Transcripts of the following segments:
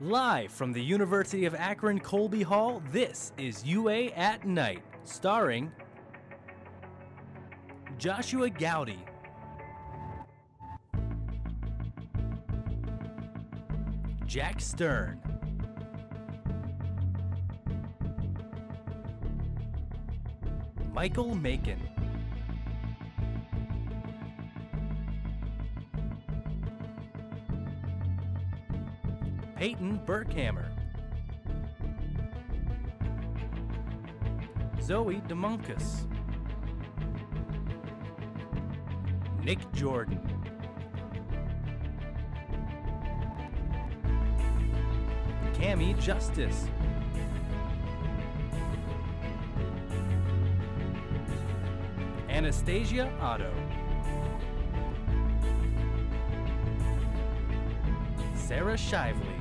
Live from the University of Akron Colby Hall, this is UA at Night, starring Joshua Gowdy, Jack Stern, Michael Macon, Peyton Burkhammer, Zoe DeMuncus, Nick Jordan, Cammie Justice, Anastasia Otto, Sarah Shively,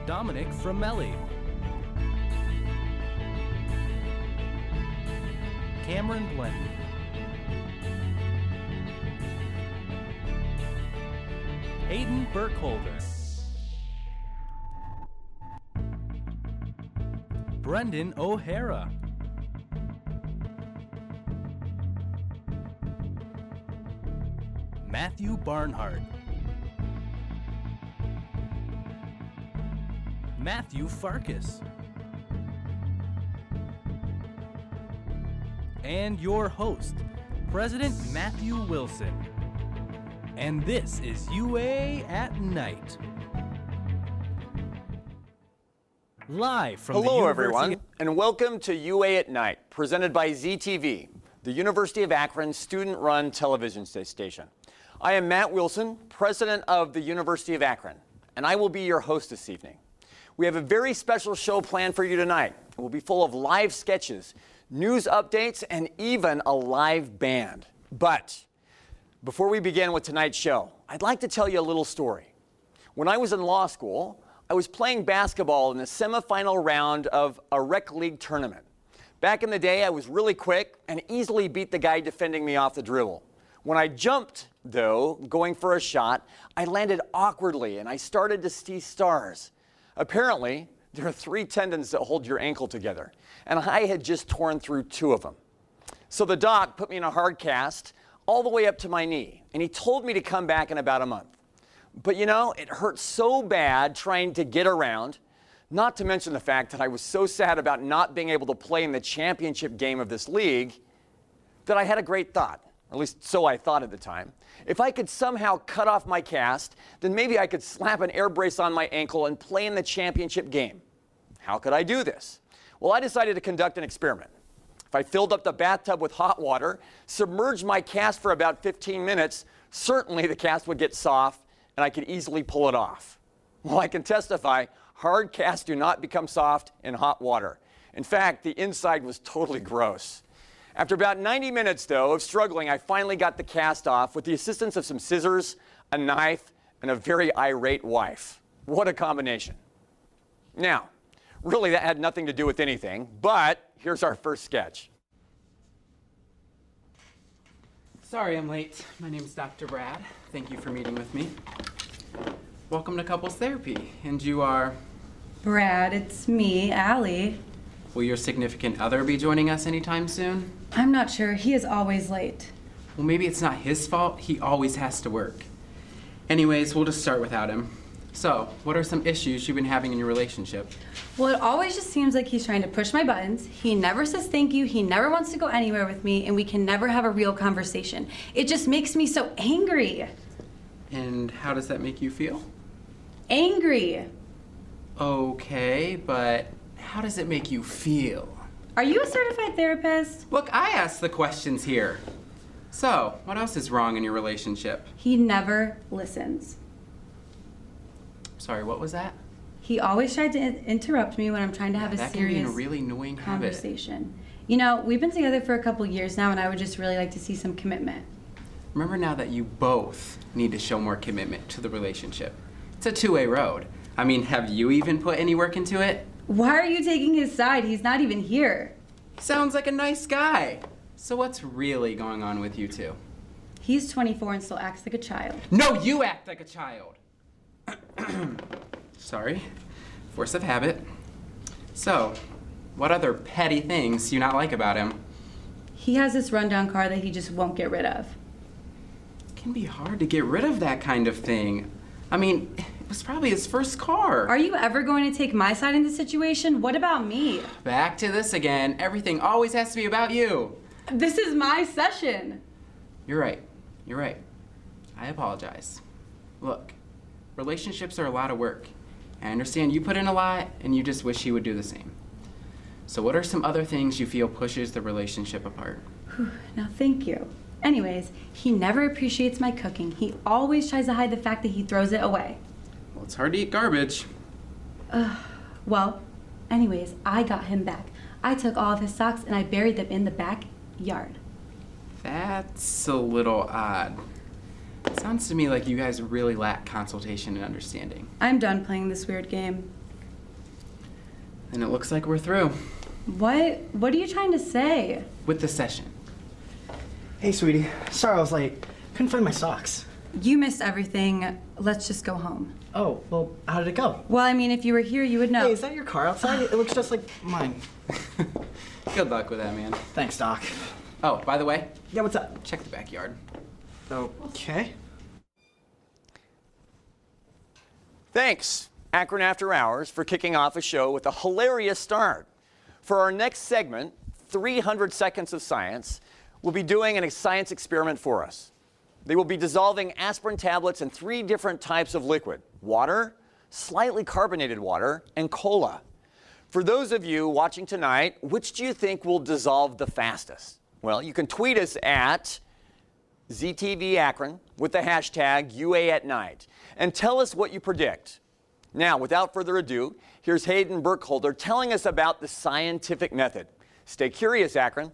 Dominic Framelli, Cameron Blenton, Hayden Burkholder, Brendan O'Hara, Matthew Barnhart, Matthew Farkas, and your host, President Matthew Wilson. And this is UA at Night. Live from Hello, the everyone, and welcome to UA at Night, presented by ZTV, the University of Akron student-run television station. I am Matt Wilson, president of the University of Akron, and I will be your host this evening. We have a very special show planned for you tonight. It will be full of live sketches, news updates, and even a live band. But before we begin with tonight's show, I'd like to tell you a little story. When I was in law school, I was playing basketball in the semifinal round of a rec league tournament. Back in the day, I was really quick and easily beat the guy defending me off the dribble. When I jumped, though, going for a shot, I landed awkwardly and I started to see stars. Apparently, there are 3 tendons that hold your ankle together, and I had just torn through 2 of them. So the doc put me in a hard cast all the way up to my knee, and he told me to come back in about a month. But you know, it hurt so bad trying to get around, not to mention the fact that I was so sad about not being able to play in the championship game of this league, that I had a great thought. At least so I thought at the time. If I could somehow cut off my cast, then maybe I could slap an air brace on my ankle and play in the championship game. How could I do this? Well, I decided to conduct an experiment. If I filled up the bathtub with hot water, submerged my cast for about 15 minutes, certainly the cast would get soft and I could easily pull it off. Well, I can testify, hard casts do not become soft in hot water. In fact, the inside was totally gross. After about 90 minutes, though, of struggling, I finally got the cast off with the assistance of some scissors, a knife, and a very irate wife. What a combination. Now, really that had nothing to do with anything, but here's our first sketch. Sorry I'm late. My name's Dr. Brad. Thank you for meeting with me. Welcome to Couples Therapy. And you are? Brad, it's me, Allie. Will your significant other be joining us anytime soon? I'm not sure. He is always late. Well, maybe it's not his fault. He always has to work. Anyways, we'll just start without him. So, what are some issues you've been having in your relationship? Well, it always just seems like he's trying to push my buttons. He never says thank you. He never wants to go anywhere with me, and we can never have a real conversation. It just makes me so angry. And how does that make you feel? Angry. Okay, but how does it make you feel? Are you a certified therapist? Look, I asked the questions here. So, what else is wrong in your relationship? He never listens. Sorry, what was that? He always tried to interrupt me when I'm trying to have a That can be serious a really annoying habit. conversation. You know, we've been together for a couple years now, and I would just really like to see some commitment. Remember now that you both need to show more commitment to the relationship. It's a two-way road. I mean, have you even put any work into it? Why are you taking his side? He's not even here. He sounds like a nice guy. So what's really going on with you two? He's 24 and still acts like a child. No, you act like a child. Sorry, force of habit. So, what other petty things do you not like about him? He has this rundown car that he just won't get rid of. It can be hard to get rid of that kind of thing. I mean, it was probably his first car. Are you ever going to take my side in this situation? What about me? Back to this again. Everything always has to be about you. This is my session. You're right. You're right. I apologize. Look, relationships are a lot of work. I understand you put in a lot and you just wish he would do the same. So what are some other things you feel pushes the relationship apart? Now, thank you. Anyways, he never appreciates my cooking. He always tries to hide the fact that he throws it away. Well, it's hard to eat garbage. Well, anyways, I got him back. I took all of his socks and I buried them in the backyard. That's a little odd. It sounds to me like you guys really lack consultation and understanding. I'm done playing this weird game. And it looks like we're through What are you trying to say? with the session. Hey, sweetie. Sorry I was late. Couldn't find my socks. You missed everything. Let's just go home. Oh, well, how did it go? Well, I mean, if you were here, you would know. Hey, is that your car outside? It looks just like mine. Good luck with that, man. Thanks, Doc. Oh, by the way, Yeah, what's up? check the backyard. Okay. Thanks, Akron After Hours, for kicking off a show with a hilarious start. For our next segment, 300 Seconds of Science, we'll be doing a science experiment for us. They will be dissolving aspirin tablets in 3 different types of liquid: water, slightly carbonated water, and cola. For those of you watching tonight, which do you think will dissolve the fastest? Well, you can tweet us at ZTV Akron with the hashtag UA at Night and tell us what you predict. Now, without further ado, here's Hayden Burkholder telling us about the scientific method. Stay curious, Akron.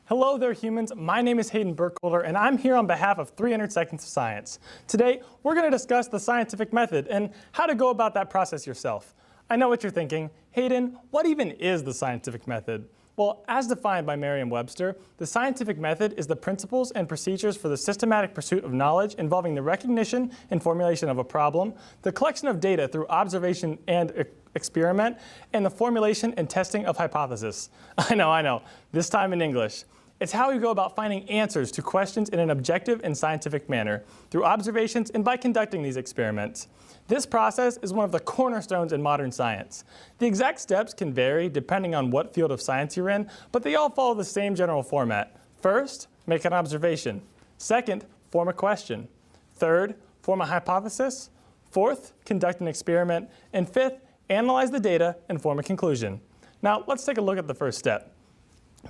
Hello there, humans. My name is Hayden Burkholder, and I'm here on behalf of 300 Seconds of Science. Today, we're going to discuss the scientific method and how to go about that process yourself. I know what you're thinking. Hayden, what even is the scientific method? Well, as defined by Merriam-Webster, the scientific method is the principles and procedures for the systematic pursuit of knowledge involving the recognition and formulation of a problem, the collection of data through observation and experiment, and the formulation and testing of hypotheses. I know, this time in English. It's how we go about finding answers to questions in an objective and scientific manner, through observations and by conducting these experiments. This process is one of the cornerstones in modern science. The exact steps can vary depending on what field of science you're in, but they all follow the same general format. First, make an observation. Second, form a question. Third, form a hypothesis. Fourth, conduct an experiment. And fifth, analyze the data and form a conclusion. Now, let's take a look at the first step.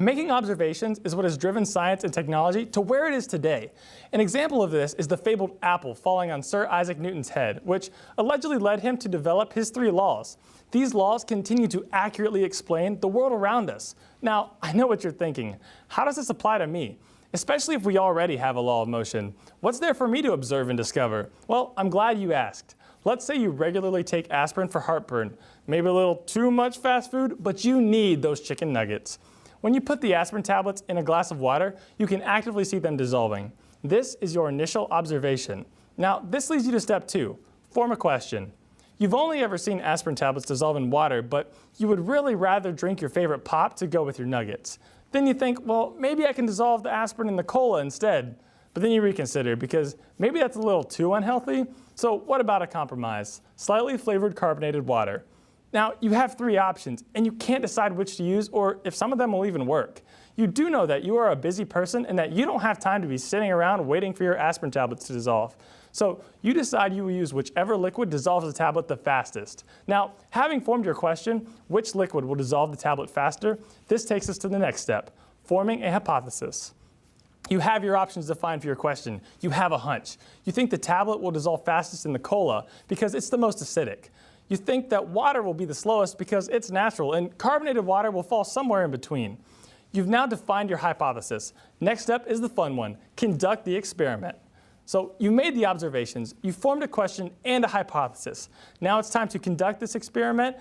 Making observations is what has driven science and technology to where it is today. An example of this is the fabled apple falling on Sir Isaac Newton's head, which allegedly led him to develop his 3 laws. These laws continue to accurately explain the world around us. Now, I know what you're thinking. How does this apply to me? Especially if we already have a law of motion. What's there for me to observe and discover? Well, I'm glad you asked. Let's say you regularly take aspirin for heartburn. Maybe a little too much fast food, but you need those chicken nuggets. When you put the aspirin tablets in a glass of water, you can actively see them dissolving. This is your initial observation. Now, this leads you to step 2, form a question. You've only ever seen aspirin tablets dissolve in water, but you would really rather drink your favorite pop to go with your nuggets. Then you think, well, maybe I can dissolve the aspirin in the cola instead. But then you reconsider because maybe that's a little too unhealthy. So what about a compromise? Slightly flavored carbonated water. Now, you have 3 options, and you can't decide which to use or if some of them will even work. You do know that you are a busy person and that you don't have time to be sitting around waiting for your aspirin tablets to dissolve. So you decide you will use whichever liquid dissolves the tablet the fastest. Now, having formed your question, which liquid will dissolve the tablet faster, this takes us to the next step, forming a hypothesis. You have your options defined for your question. You have a hunch. You think the tablet will dissolve fastest in the cola because it's the most acidic. You think that water will be the slowest because it's natural, and carbonated water will fall somewhere in between. You've now defined your hypothesis. Next step is the fun one, conduct the experiment. So you made the observations, you formed a question and a hypothesis. Now it's time to conduct this experiment,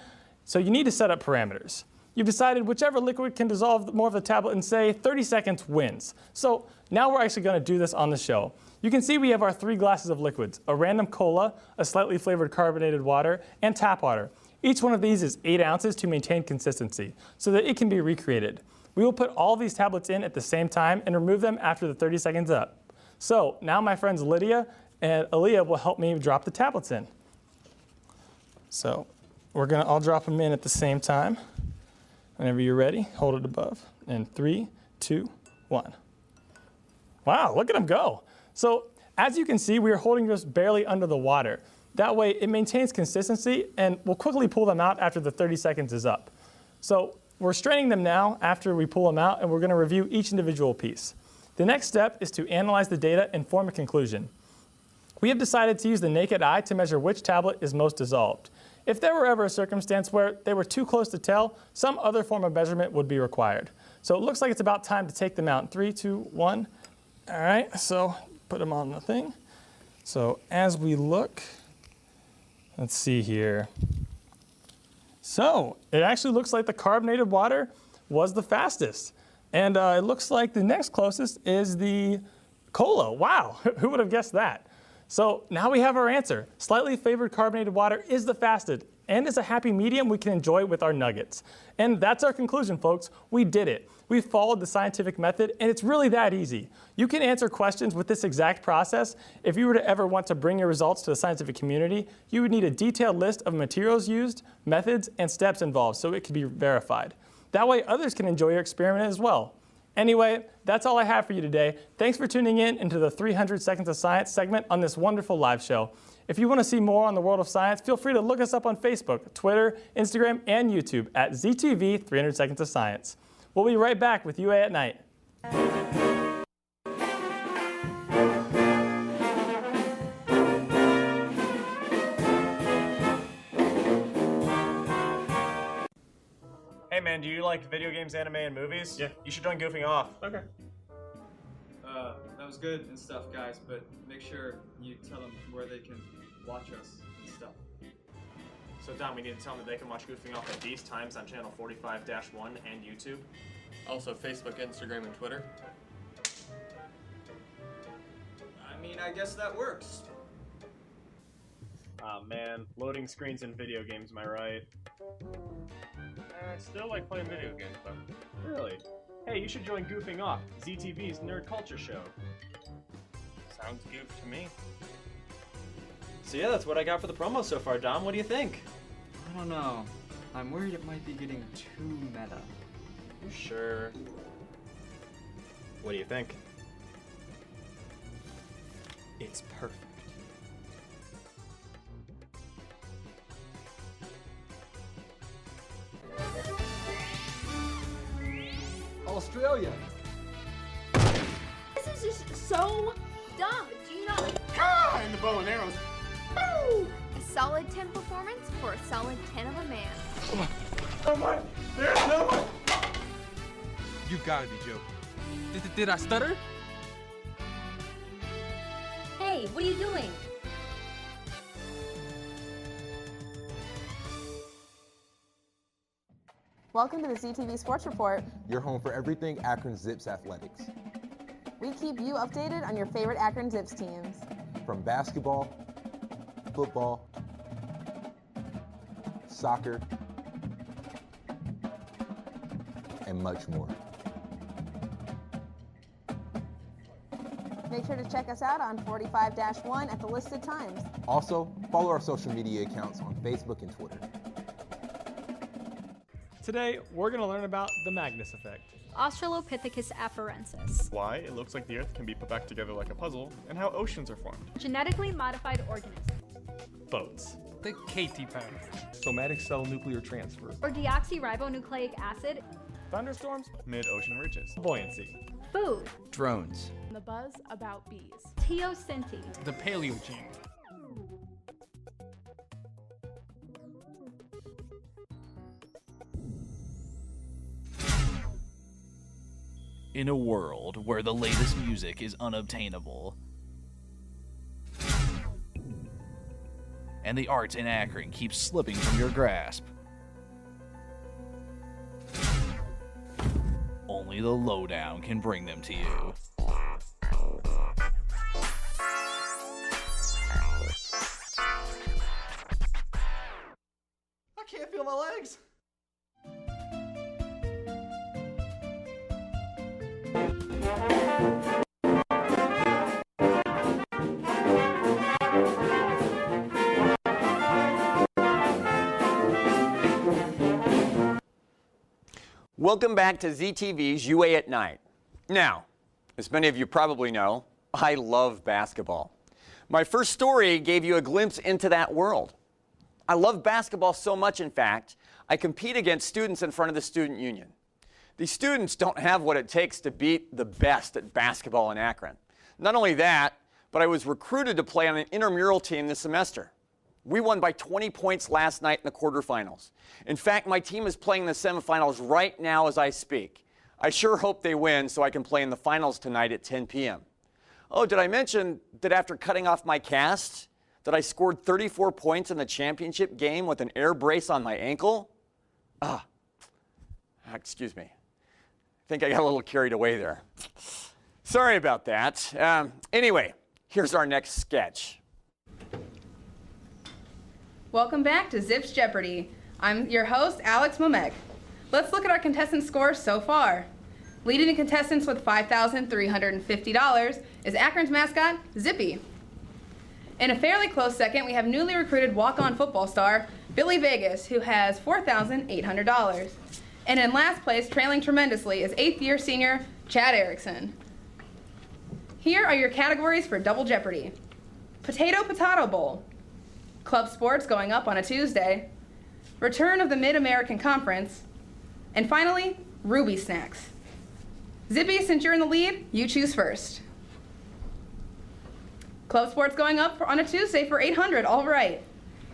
so you need to set up parameters. You've decided whichever liquid can dissolve more of the tablet in, say, 30 seconds wins. So now we're actually going to do this on the show. You can see we have our 3 glasses of liquids, a random cola, a slightly flavored carbonated water, and tap water. Each one of these is 8 ounces to maintain consistency so that it can be recreated. We will put all these tablets in at the same time and remove them after the 30 seconds up. So now my friends Lydia and Aaliyah will help me drop the tablets in. So we're going to all drop them in at the same time. Whenever you're ready, hold it above. And 3, 2, 1. Wow, look at them go. So as you can see, we are holding this barely under the water. That way it maintains consistency, and we'll quickly pull them out after the 30 seconds is up. So we're straining them now after we pull them out, and we're going to review each individual piece. The next step is to analyze the data and form a conclusion. We have decided to use the naked eye to measure which tablet is most dissolved. If there were ever a circumstance where they were too close to tell, some other form of measurement would be required. So it looks like it's about time to take them out. 3, 2, 1. All right, so put them on the thing. So as we look, let's see here. So it actually looks like the carbonated water was the fastest. And it looks like the next closest is the cola. Wow, who would have guessed that? So now we have our answer. Slightly favored carbonated water is the fastest and is a happy medium we can enjoy with our nuggets. And that's our conclusion, folks. We did it. We followed the scientific method, and it's really that easy. You can answer questions with this exact process. If you were to ever want to bring your results to the scientific community, you would need a detailed list of materials used, methods, and steps involved so it could be verified. That way others can enjoy your experiment as well. Anyway, that's all I have for you today. Thanks for tuning in into the 300 Seconds of Science segment on this wonderful live show. If you want to see more on the world of science, feel free to look us up on Facebook, Twitter, Instagram, and YouTube at ZTV 300 Seconds of Science. We'll be right back with UA at Night. Hey man, do you like video games, anime, and movies? Yeah. You should join Goofing Off. Okay. That was good and stuff, guys, but make sure you tell them where they can watch us and stuff. So Dom, we need to tell them that they can watch Goofing Off at these times on channel 45-1 and YouTube. Also Facebook, Instagram, and Twitter. I mean, I guess that works. Aw man, loading screens in video games, am I right? I still like playing video games, though. Really? Hey, you should join Goofing Off, ZTV's nerd culture show. Sounds goof to me. So yeah, that's what I got for the promo so far, Dom. What do you think? I don't know. I'm worried it might be getting too meta. You sure? What do you think? It's perfect. Australia. This is just so dumb. Do you not? Ah! And the bow and arrows. Boo! A solid 10 performance for a solid 10 of a man. No one! There's no one! You gotta be joking. Did I stutter? Hey, what are you doing? Welcome to the CTV Sports Report. Your home for everything Akron Zips athletics. We keep you updated on your favorite Akron Zips teams. From basketball, football, soccer, and much more. Make sure to check us out on 45-1 at the listed times. Also, follow our social media accounts on Facebook and Twitter. Today, we're going to learn about the Magnus effect. Australopithecus afarensis. Why it looks like the Earth can be put back together like a puzzle, and how oceans are formed. Genetically modified organism. Boats. The KT pattern. Somatic cell nuclear transfer. Or deoxyribonucleic acid. Thunderstorms. Mid-ocean ridges. Buoyancy. Food. Drones. The buzz about bees. Teosinte. The Paleogene. In a world where the latest music is unobtainable, and the arts in Akron keep slipping from your grasp, only the lowdown can bring them to you. I can't feel my legs. Welcome back to ZTV's UA at Night. Now, as many of you probably know, I love basketball. My first story gave you a glimpse into that world. I love basketball so much, in fact, I compete against students in front of the student union. These students don't have what it takes to beat the best at basketball in Akron. Not only that, but I was recruited to play on an intramural team this semester. We won by 20 points last night in the quarterfinals. In fact, my team is playing the semifinals right now as I speak. I sure hope they win so I can play in the finals tonight at 10 p.m. Oh, did I mention that after cutting off my cast, that I scored 34 points in the championship game with an air brace on my ankle? Excuse me. I think I got a little carried away there. Sorry about that. Anyway, here's our next sketch. Welcome back to Zips Jeopardy! I'm your host, Alex Mamek. Let's look at our contestant scores so far. Leading the contestants with $5,350 is Akron's mascot, Zippy. In a fairly close second, we have newly recruited walk-on football star, Billy Vegas, who has $4,800. And in last place, trailing tremendously, is 8th year senior, Chad Erickson. Here are your categories for Double Jeopardy. Potato Bowl. Club sports going up on a Tuesday. Return of the Mid-American Conference. And finally, Ruby Snacks. Zippy, since you're in the lead, you choose first. Club sports going up on a Tuesday for $800, all right.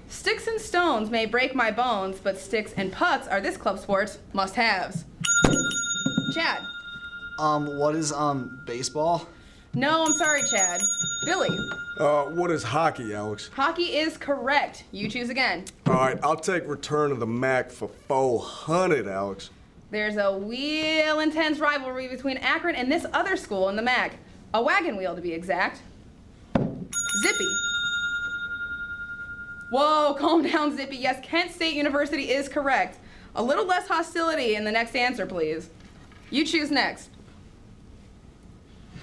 Sticks and stones may break my bones, but sticks and putts are this club sport's must-haves. Chad. What is, baseball? No, I'm sorry, Chad. Billy. What is hockey, Alex? Hockey is correct. You choose again. All right, I'll take Return of the Mac for $400, Alex. There's a real intense rivalry between Akron and this other school in the MAC. A wagon wheel, to be exact. Zippy. Whoa, calm down, Zippy. Yes, Kent State University is correct. A little less hostility in the next answer, please. You choose next.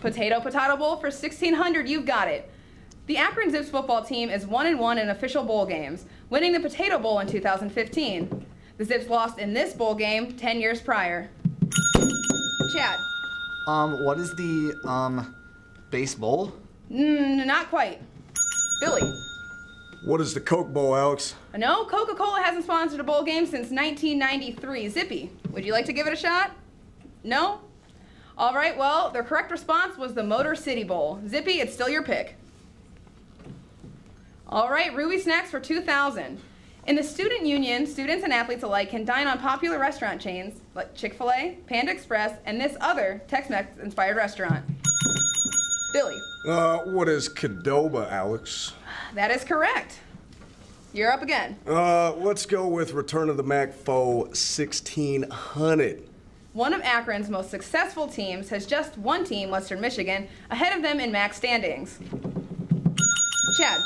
Potato Bowl for $1,600, you've got it. The Akron Zips football team is 1-1 in official bowl games, winning the Potato Bowl in 2015. The Zips lost in this bowl game 10 years prior. Chad. What is the, base bowl? Not quite. Billy. What is the Coke Bowl, Alex? No, Coca-Cola hasn't sponsored a bowl game since 1993. Zippy, would you like to give it a shot? No? All right, well, the correct response was the Motor City Bowl. Zippy, it's still your pick. All right, Ruby Snacks for $2,000. In the student union, students and athletes alike can dine on popular restaurant chains like Chick-fil-A, Panda Express, and this other Tex-Mex inspired restaurant. Billy. What is Qdoba, Alex? That is correct. You're up again. Let's go with Return of the Mac for $1,600. One of Akron's most successful teams has just one team, Western Michigan, ahead of them in MAC standings. Chad.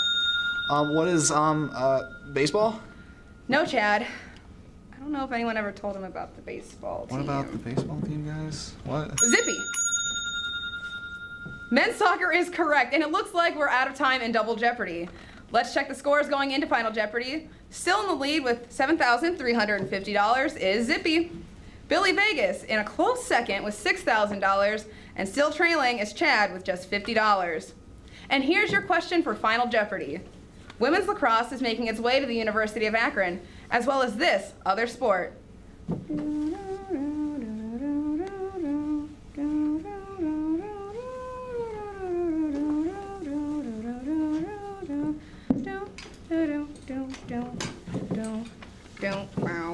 What is, baseball? No, Chad. I don't know if anyone ever told him about the baseball team. What about the baseball team, guys? What? Zippy. Men's soccer is correct, and it looks like we're out of time in Double Jeopardy. Let's check the scores going into Final Jeopardy. Still in the lead with $7,350 is Zippy. Billy Vegas in a close second with $6,000, and still trailing is Chad with just $50. And here's your question for Final Jeopardy. Women's lacrosse is making its way to the University of Akron, as well as this other sport.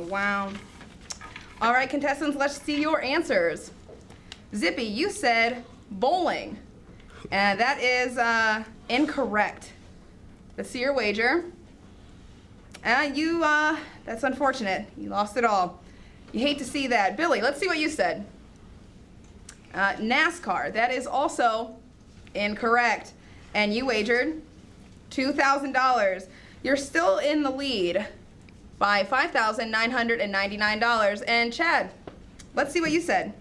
Wow. All right, contestants, let's see your answers. Zippy, you said bowling, and that is incorrect. Let's see your wager. That's unfortunate. You lost it all. You hate to see that. Billy, let's see what you said. NASCAR. That is also incorrect. And you wagered $2,000. You're still in the lead by $5,999. And Chad, let's see what you said.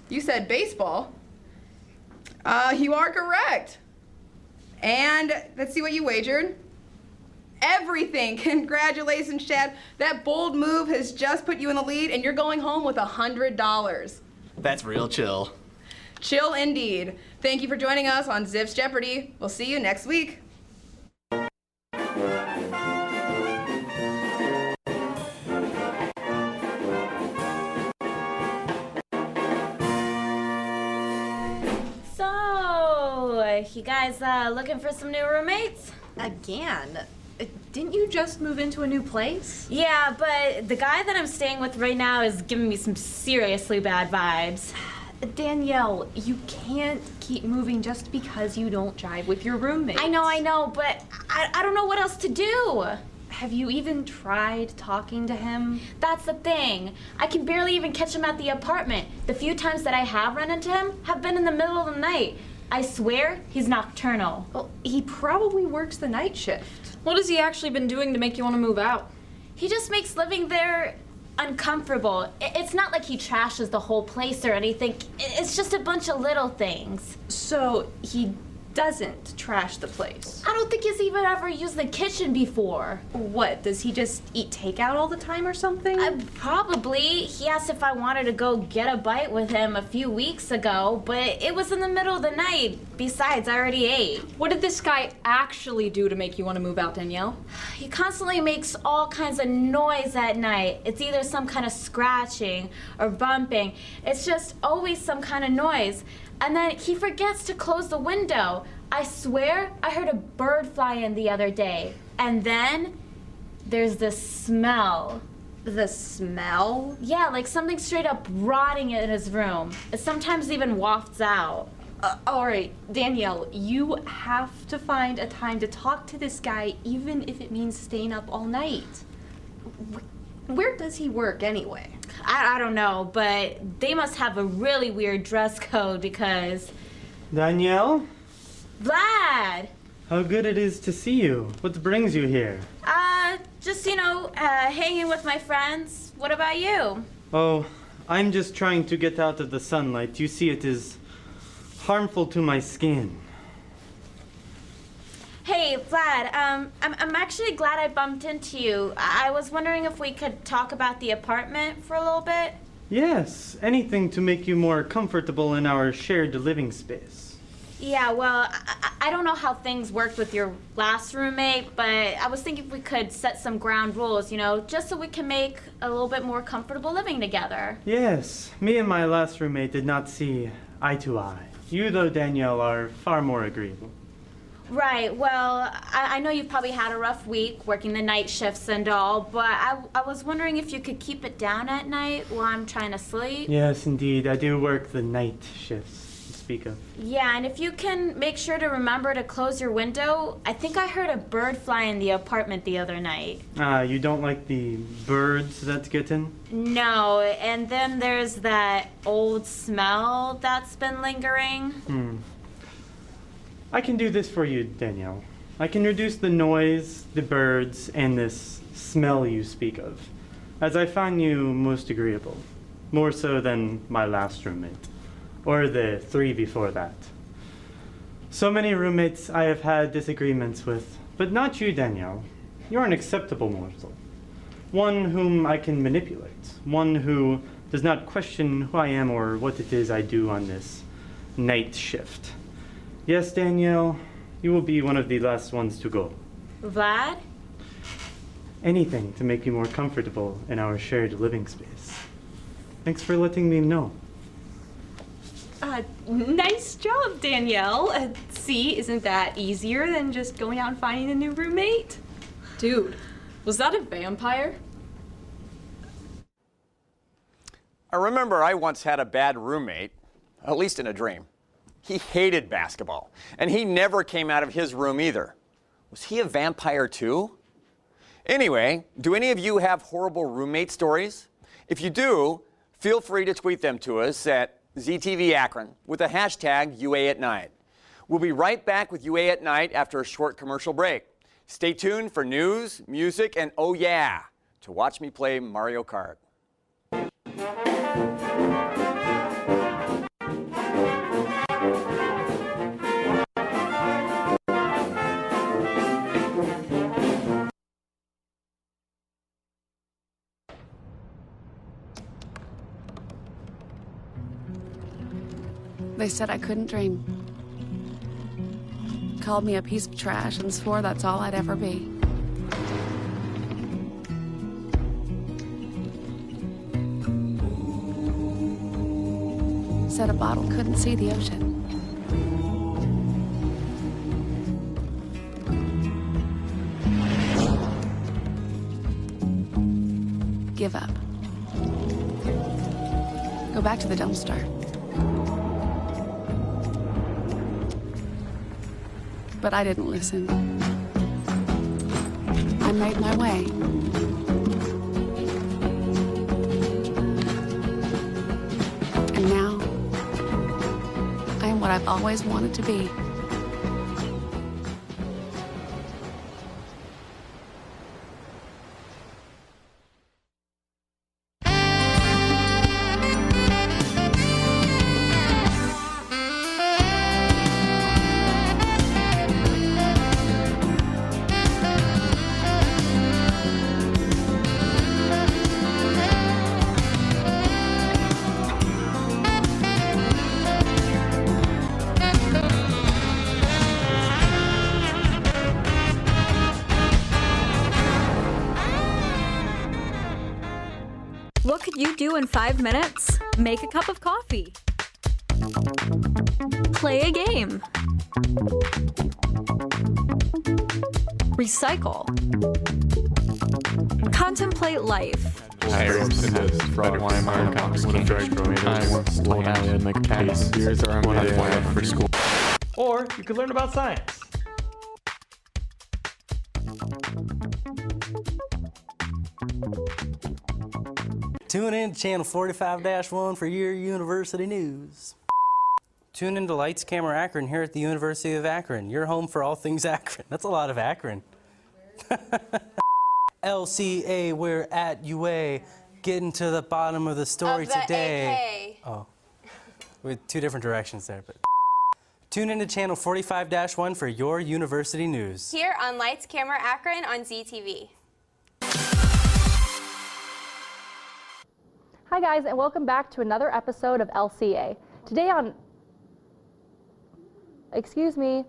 You said baseball. You are correct. And let's see what you wagered. Everything. Congratulations, Chad. That bold move has just put you in the lead, and you're going home with $100. That's real chill. Chill indeed. Thank you for joining us on Zips Jeopardy. We'll see you next week. You guys looking for some new roommates? Again? Didn't you just move into a new place? Yeah, but the guy that I'm staying with right now is giving me some seriously bad vibes. Danielle, you can't keep moving just because you don't jive with your roommate. I know, but I don't know what else to do. Have you even tried talking to him? That's the thing. I can barely even catch him at the apartment. The few times that I have run into him have been in the middle of the night. I swear he's nocturnal. Well, he probably works the night shift. What has he actually been doing to make you want to move out? He just makes living there uncomfortable. It's not like he trashes the whole place or anything. It's just a bunch of little things. So he doesn't trash the place? I don't think he's even ever used the kitchen before. What, does he just eat takeout all the time or something? Probably. He asked if I wanted to go get a bite with him a few weeks ago, but it was in the middle of the night. Besides, I already ate. What did this guy actually do to make you want to move out, Danielle? He constantly makes all kinds of noise at night. It's either some kind of scratching or bumping. It's just always some kind of noise. And then he forgets to close the window. I swear I heard a bird fly in the other day. And then there's the smell. The smell? Yeah, like something straight up rotting in his room. It sometimes even wafts out. All right, Danielle, you have to find a time to talk to this guy, even if it means staying up all night. Where does he work anyway? I don't know, but they must have a really weird dress code because... Danielle? Vlad! How good it is to see you. What brings you here? Just, hanging with my friends. What about you? Oh, I'm just trying to get out of the sunlight. You see, it is harmful to my skin. Hey, Vlad, I'm actually glad I bumped into you. I was wondering if we could talk about the apartment for a little bit. Yes, anything to make you more comfortable in our shared living space. Yeah, well, I don't know how things worked with your last roommate, but I was thinking if we could set some ground rules, just so we can make a little bit more comfortable living together. Yes, me and my last roommate did not see eye to eye. You, though, Danielle, are far more agreeable. Right, well, I know you've probably had a rough week working the night shifts and all, but I was wondering if you could keep it down at night while I'm trying to sleep. Yes, indeed, I do work the night shifts to speak of. Yeah, and if you can make sure to remember to close your window. I think I heard a bird fly in the apartment the other night. You don't like the birds that get in? No, and then there's that old smell that's been lingering. I can do this for you, Danielle. I can reduce the noise, the birds, and this smell you speak of, as I find you most agreeable, more so than my last roommate, or the 3 before that. So many roommates I have had disagreements with, but not you, Danielle. You're an acceptable morsel, one whom I can manipulate, one who does not question who I am or what it is I do on this night shift. Yes, Danielle, you will be one of the last ones to go. Vlad? Anything to make you more comfortable in our shared living space. Thanks for letting me know. Nice job, Danielle. See, isn't that easier than just going out and finding a new roommate? Dude, was that a vampire? I remember I once had a bad roommate, at least in a dream. He hated basketball, and he never came out of his room either. Was he a vampire too? Anyway, do any of you have horrible roommate stories? If you do, feel free to tweet them to us at ZTV Akron with the hashtag UA at Night. We'll be right back with UA at Night after a short commercial break. Stay tuned for news, music, and oh yeah, to watch me play Mario Kart. They said I couldn't dream. Called me a piece of trash and swore that's all I'd ever be. Said a bottle couldn't see the ocean. Give up. Go back to the dumpster. But I didn't listen. I made my way. And now, I am what I've always wanted to be. What could you do in 5 minutes? Make a cup of coffee. Play a game. Recycle. Contemplate life. I once told Allie I'd make a case when I went for school. Or you could learn about science. Tune in to channel 45-1 for your university news. Tune into Lights Camera Akron here at the University of Akron, your home for all things Akron. That's a lot of Akron. LCA, we're at UA, getting to the bottom of the story today. Oh, with two different directions there, but. Tune into channel 45-1 for your university news. Here on Lights Camera Akron on ZTV. Hi guys, and welcome back to another episode of LCA. Today on... Excuse me.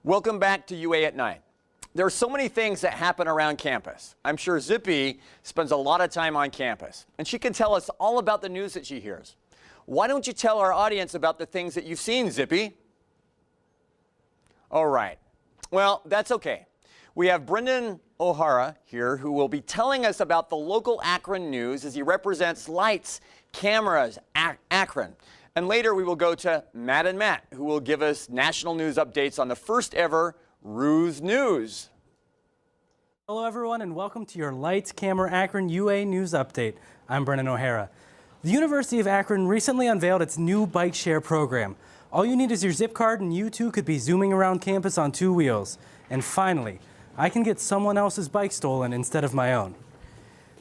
Welcome back to UA at Night. There are so many things that happen around campus. I'm sure Zippy spends a lot of time on campus, and she can tell us all about the news that she hears. Why don't you tell our audience about the things that you've seen, Zippy? All right. Well, that's okay. We have Brendan O'Hara here who will be telling us about the local Akron news as he represents Lights, Cameras, Akron. And later we will go to Matt and Matt, who will give us national news updates on the first ever Ruse News. Hello everyone and welcome to your Lights, Camera, Akron UA News Update. I'm Brendan O'Hara. The University of Akron recently unveiled its new bike share program. All you need is your zip card and you too could be zooming around campus on 2 wheels. And finally, I can get someone else's bike stolen instead of my own.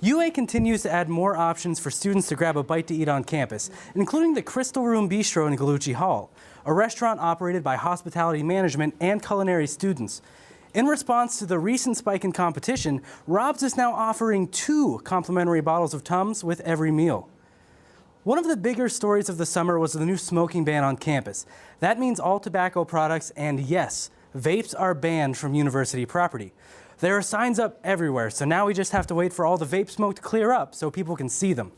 UA continues to add more options for students to grab a bite to eat on campus, including the Crystal Room Bistro in Gallucci Hall, a restaurant operated by hospitality management and culinary students. In response to the recent spike in competition, Rob's is now offering 2 complimentary bottles of Tums with every meal. One of the bigger stories of the summer was the new smoking ban on campus. That means all tobacco products and, yes, vapes are banned from university property. There are signs up everywhere, so now we just have to wait for all the vape smoke to clear up so people can see them.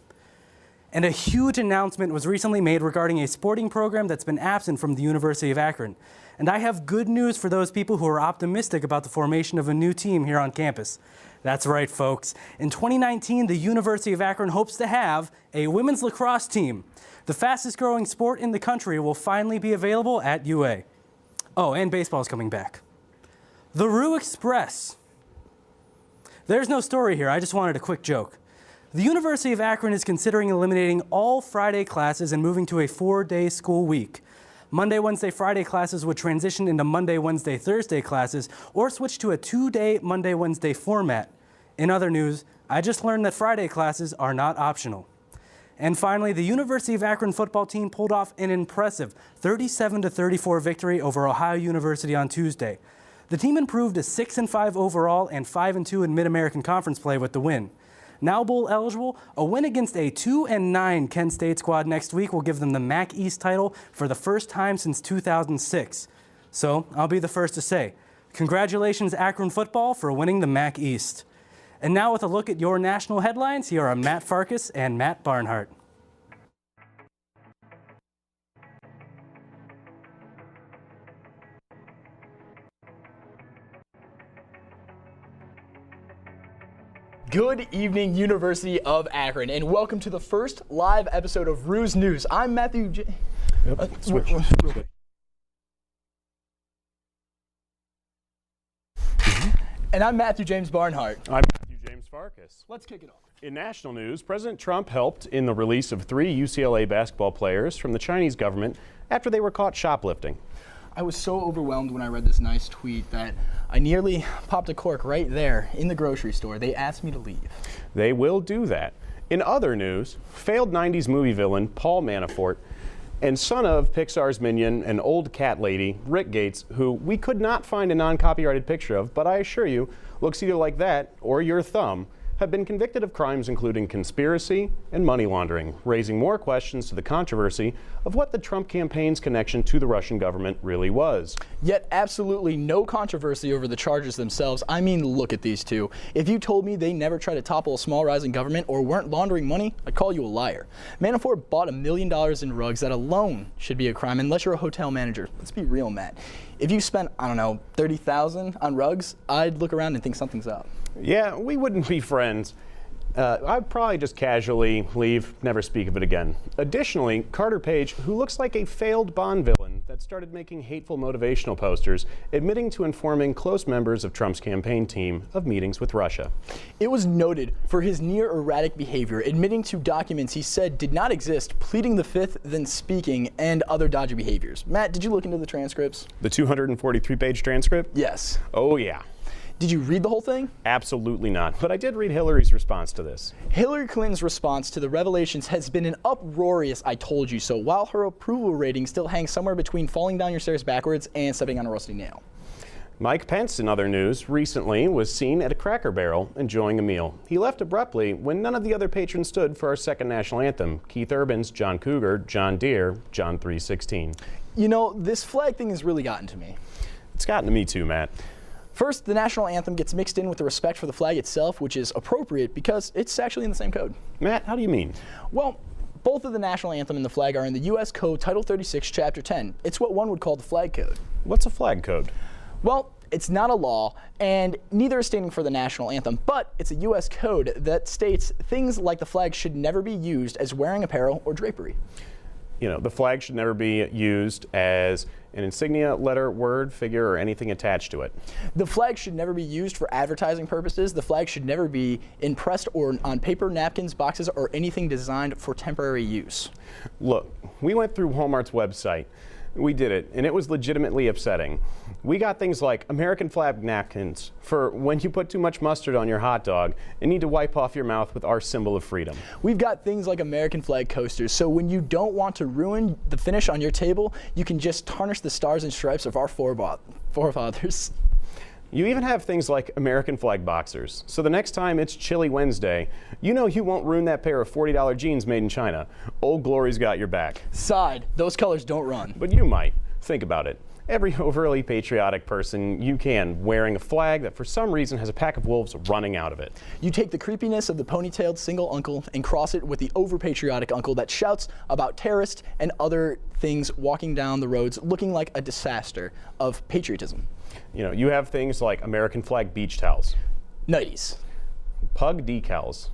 And a huge announcement was recently made regarding a sporting program that's been absent from the University of Akron. And I have good news for those people who are optimistic about the formation of a new team here on campus. That's right, folks. In 2019, the University of Akron hopes to have a women's lacrosse team. The fastest growing sport in the country will finally be available at UA. Oh, and baseball is coming back. The Rue Express. There's no story here, I just wanted a quick joke. The University of Akron is considering eliminating all Friday classes and moving to a 4-day school week. Monday, Wednesday, Friday classes would transition into Monday, Wednesday, Thursday classes, or switch to a 2-day Monday, Wednesday format. In other news, I just learned that Friday classes are not optional. And finally, the University of Akron football team pulled off an impressive 37-34 victory over Ohio University on Tuesday. The team improved to 6-5 overall and 5-2 in Mid-American Conference play with the win. Now bowl eligible, a win against a 2-9 Kent State squad next week will give them the MAC East title for the first time since 2006. So I'll be the first to say, congratulations Akron football for winning the MAC East. And now with a look at your national headlines, here are Matt Farkas and Matt Barnhart. Good evening, University of Akron, and welcome to the first live episode of Ruse News. I'm Matthew J. Switch. And I'm Matthew James Barnhart. I'm Matthew James Farkas. Let's kick it off. In national news, President Trump helped in the release of 3 UCLA basketball players from the Chinese government after they were caught shoplifting. I was so overwhelmed when I read this nice tweet that I nearly popped a cork right there in the grocery store. They asked me to leave. They will do that. In other news, failed 90s movie villain Paul Manafort and son of Pixar's minion and old cat lady, Rick Gates, who we could not find a non-copyrighted picture of, but I assure you, looks either like that or your thumb, have been convicted of crimes including conspiracy and money laundering, raising more questions to the controversy of what the Trump campaign's connection to the Russian government really was. Yet absolutely no controversy over the charges themselves. I mean, look at these two. If you told me they never tried to topple a small rising government or weren't laundering money, I'd call you a liar. Manafort bought $1 million in rugs. That alone should be a crime unless you're a hotel manager. Let's be real, Matt. If you spent, I don't know, $30,000 on rugs, I'd look around and think something's up. Yeah, we wouldn't be friends. I'd probably just casually leave, never speak of it again. Additionally, Carter Page, who looks like a failed Bond villain that started making hateful motivational posters, admitting to informing close members of Trump's campaign team of meetings with Russia. It was noted for his near erratic behavior, admitting to documents he said did not exist, pleading the fifth, then speaking, and other dodgy behaviors. Matt, did you look into the transcripts? The 243-page transcript? Yes. Oh, yeah. Did you read the whole thing? Absolutely not. But I did read Hillary's response to this. Hillary Clinton's response to the revelations has been an uproarious I told you so, while her approval rating still hangs somewhere between falling down your stairs backwards and stepping on a rusty nail. Mike Pence, in other news, recently was seen at a Cracker Barrel enjoying a meal. He left abruptly when none of the other patrons stood for our second national anthem, Keith Urban's John Cougar, John Deere, John 3:16. You know, this flag thing has really gotten to me. It's gotten to me too, Matt. First, the national anthem gets mixed in with the respect for the flag itself, which is appropriate because it's actually in the same code. Matt, how do you mean? Well, both of the national anthem and the flag are in the U.S. Code, Title 36, Chapter 10. It's what one would call the flag code. What's a flag code? Well, it's not a law, and neither is standing for the national anthem, but it's a U.S. code that states things like the flag should never be used as wearing apparel or drapery. You know, the flag should never be used as an insignia, letter, word, figure, or anything attached to it. The flag should never be used for advertising purposes. The flag should never be impressed or on paper, napkins, boxes, or anything designed for temporary use. Look, we went through Walmart's website. We did it, and it was legitimately upsetting. We got things like American flag napkins for when you put too much mustard on your hot dog and need to wipe off your mouth with our symbol of freedom. We've got things like American flag coasters, so when you don't want to ruin the finish on your table, you can just tarnish the stars and stripes of our forefathers. You even have things like American flag boxers. So the next time it's Chili Wednesday, you know you won't ruin that pair of $40 jeans made in China. Old Glory's got your back. Side, those colors don't run. But you might. Think about it. every overly patriotic person you can wearing a flag that for some reason has a pack of wolves running out of it. You take the creepiness of the ponytailed single uncle and cross it with the over-patriotic uncle that shouts about terrorists and other things walking down the roads looking like a disaster of patriotism. You know, you have things like American flag beach towels, nighties, pug decals,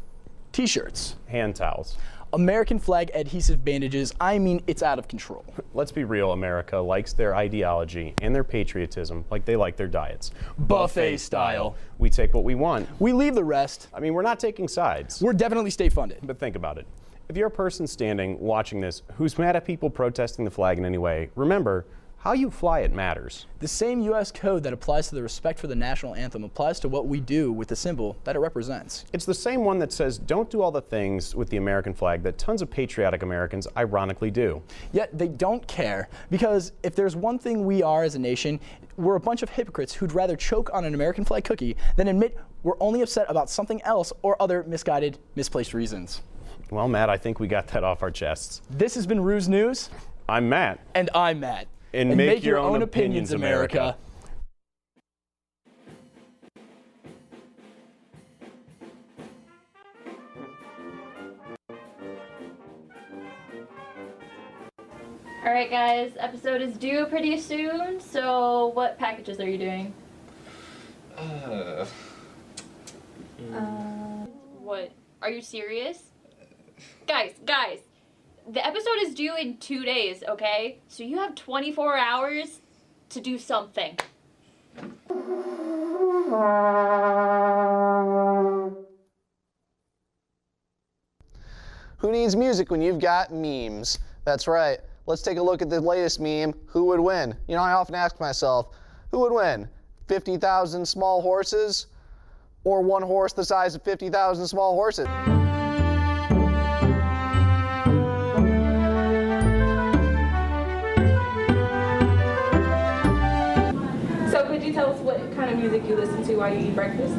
t-shirts, hand towels, American flag adhesive bandages. I mean, it's out of control. Let's be real, America likes their ideology and their patriotism like they like their diets. Buffet style. We take what we want. We leave the rest. I mean, we're not taking sides. We're definitely state funded. But think about it. If you're a person standing watching this who's mad at people protesting the flag in any way, remember, how you fly it matters. The same U.S. code that applies to the respect for the national anthem applies to what we do with the symbol that it represents. It's the same one that says don't do all the things with the American flag that tons of patriotic Americans ironically do. Yet they don't care, because if there's one thing we are as a nation, we're a bunch of hypocrites who'd rather choke on an American flag cookie than admit we're only upset about something else or other misguided, misplaced reasons. Well, Matt, I think we got that off our chests. This has been Ruse News. I'm Matt. And I'm Matt. And make your own opinions, America. All right, guys, episode is due pretty soon, so what packages are you doing? What? Are you serious? Guys, the episode is due in 2 days, okay? So you have 24 hours to do something. Who needs music when you've got memes? That's right. Let's take a look at the latest meme, who would win? You know, I often ask myself, who would win? 50,000 small horses or one horse the size of 50,000 small horses? So could you tell us what kind of music you listen to while you eat breakfast?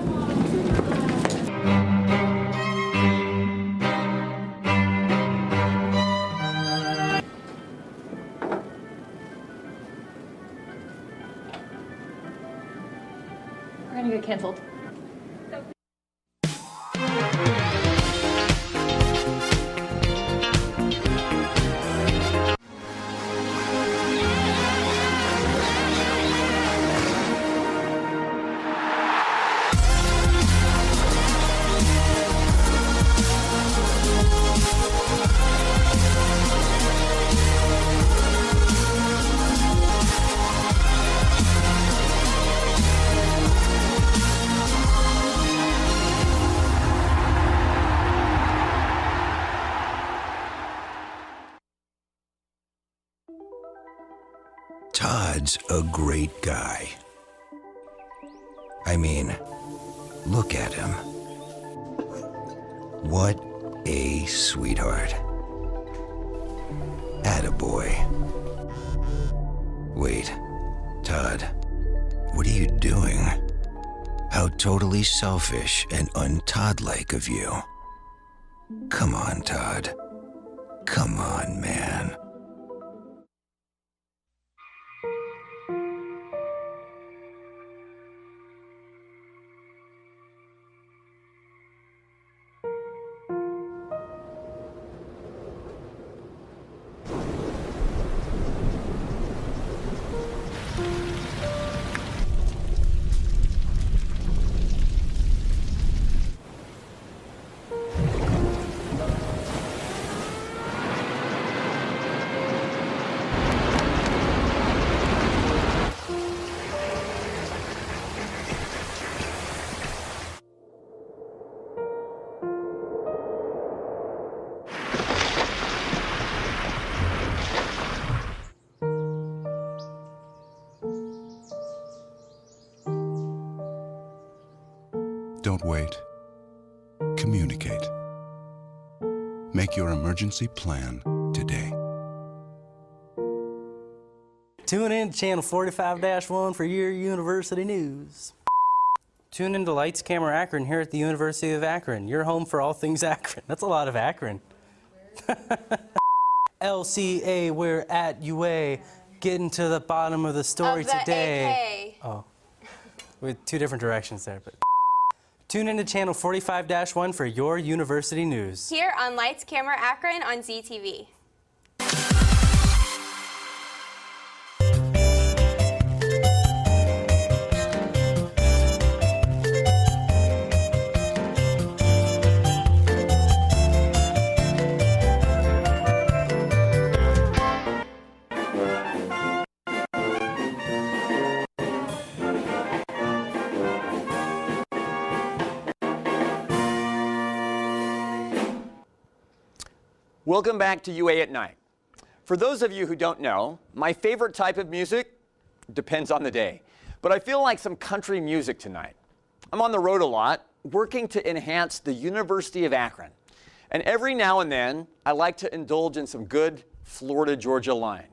We're gonna get canceled. Todd's a great guy. I mean, look at him. What a sweetheart. Attaboy. Wait, Todd, what are you doing? How totally selfish and un-Todd-like of you. Come on, Todd. Come on, man. Don't wait. Communicate. Make your emergency plan today. Tune in to channel 45-1 for your university news. Tune in to Lights, Camera, Akron here at the University of Akron, your home for all things Akron. That's a lot of Akron. LCA, we're at UA. getting to the bottom of the story Of the today. AK. Oh, with two different directions there, but. Tune into channel 45-1 for your university news. Here on Lights, Camera, Akron on ZTV. Welcome back to UA at Night. For those of you who don't know, my favorite type of music depends on the day, but I feel like some country music tonight. I'm on the road a lot, working to enhance the University of Akron. And every now and then, I like to indulge in some good Florida Georgia line.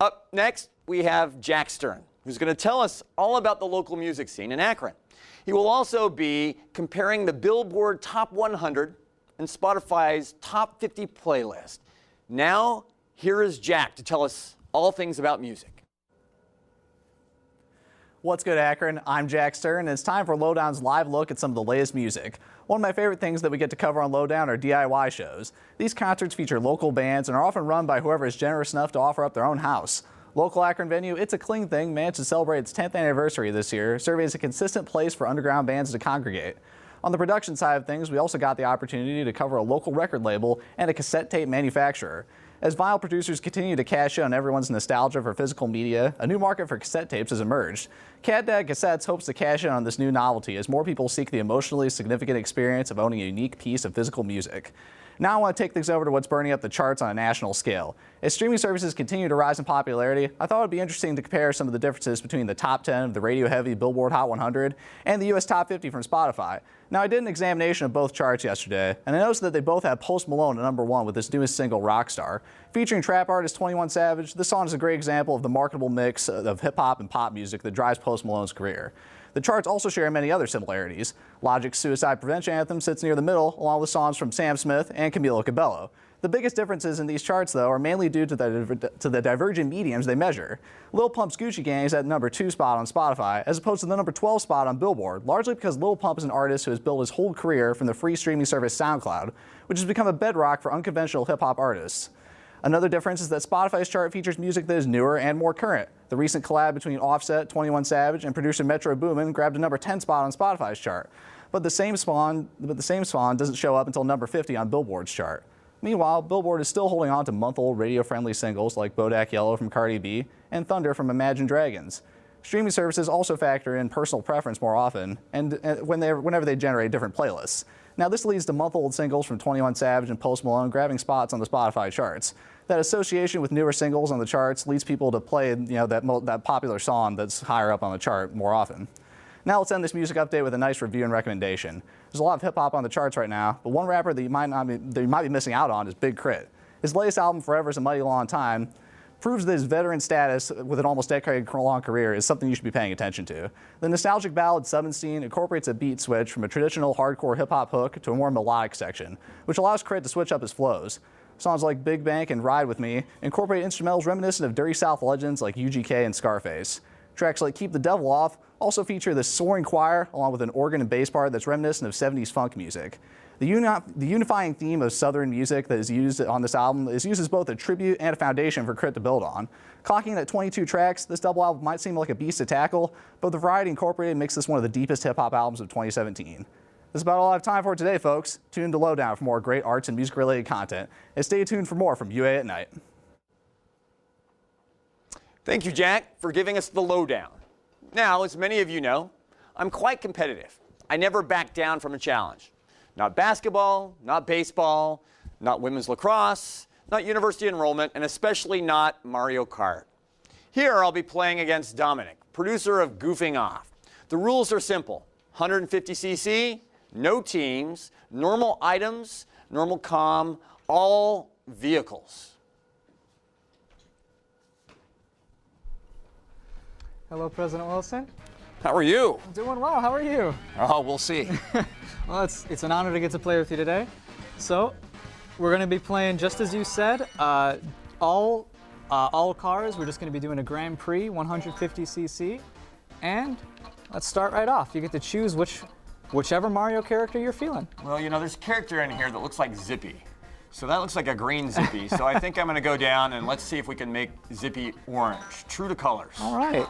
Up next, we have Jack Stern, who's going to tell us all about the local music scene in Akron. He will also be comparing the Billboard Top 100 and Spotify's Top 50 playlist. Now, here is Jack to tell us all things about music. What's good, Akron? I'm Jack Stern, and it's time for Lowdown's live look at some of the latest music. One of my favorite things that we get to cover on Lowdown are DIY shows. These concerts feature local bands and are often run by whoever is generous enough to offer up their own house. Local Akron venue It's a Cling Thing managed to celebrate its 10th anniversary this year, serving as a consistent place for underground bands to congregate. On the production side of things, we also got the opportunity to cover a local record label and a cassette tape manufacturer. As vinyl producers continue to cash in on everyone's nostalgia for physical media, a new market for cassette tapes has emerged. Cat Dad Cassettes hopes to cash in on this new novelty as more people seek the emotionally significant experience of owning a unique piece of physical music. Now I want to take things over to what's burning up the charts on a national scale. As streaming services continue to rise in popularity, I thought it would be interesting to compare some of the differences between the top 10 of the radio-heavy Billboard Hot 100 and the U.S. Top 50 from Spotify. Now, I did an examination of both charts yesterday, and I noticed that they both have Post Malone at #1 with his newest single, Rockstar. Featuring trap artist 21 Savage, this song is a great example of the marketable mix of hip-hop and pop music that drives Post Malone's career. The charts also share many other similarities. Logic's Suicide Prevention Anthem sits near the middle, along with songs from Sam Smith and Camilo Cabello. The biggest differences in these charts, though, are mainly due to the divergent mediums they measure. Lil Pump's Gucci Gang is at the #2 spot on Spotify, as opposed to the #12 spot on Billboard, largely because Lil Pump is an artist who has built his whole career from the free streaming service SoundCloud, which has become a bedrock for unconventional hip-hop artists. Another difference is that Spotify's chart features music that is newer and more current. The recent collab between Offset, 21 Savage, and producer Metro Boomin grabbed a #10 spot on Spotify's chart. But the same song doesn't show up until #50 on Billboard's chart. Meanwhile, Billboard is still holding on to month-old radio-friendly singles like Bodak Yellow from Cardi B and Thunder from Imagine Dragons. Streaming services also factor in personal preference more often, and whenever they generate different playlists. Now, this leads to month-old singles from 21 Savage and Post Malone grabbing spots on the Spotify charts. That association with newer singles on the charts leads people to play, that popular song that's higher up on the chart more often. Now let's end this music update with a nice review and recommendation. There's a lot of hip-hop on the charts right now, but one rapper that you might be missing out on is Big Crit. His latest album, Forever is a Mighty Long Time, proves that his veteran status with an almost decade-long career is something you should be paying attention to. The nostalgic ballad Seventeen incorporates a beat switch from a traditional hardcore hip-hop hook to a more melodic section, which allows Crit to switch up his flows. Songs like Big Bank and Ride With Me incorporate instrumentals reminiscent of Dirty South legends like UGK and Scarface. Tracks like Keep the Devil Off also feature the soaring choir along with an organ and bass part that's reminiscent of 70s funk music. The unifying theme of Southern music that is used on this album is used as both a tribute and a foundation for Crit to build on. Clocking at 22 tracks, this double album might seem like a beast to tackle, but the variety incorporated makes this one of the deepest hip-hop albums of 2017. That's about all I have time for today, folks. Tune in to Lowdown for more great arts and music-related content, and stay tuned for more from UA at Night. Thank you, Jack, for giving us the lowdown. Now, as many of you know, I'm quite competitive. I never back down from a challenge. Not basketball, not baseball, not women's lacrosse, not university enrollment, and especially not Mario Kart. Here, I'll be playing against Dominic, producer of Goofing Off. The rules are simple. 150cc, no teams, normal items, normal comm, all vehicles. Hello, President Wilson. How are you? I'm doing well. How are you? Oh, we'll see. Well, it's an honor to get to play with you today. So, we're going to be playing just as you said. All all cars, we're just going to be doing a Grand Prix 150cc. And let's start right off. You get to choose whichever Mario character you're feeling. Well, you know, there's a character in here that looks like Zippy. So that looks like a green Zippy. So I think I'm going to go down and let's see if we can make Zippy orange. True to colors. All right.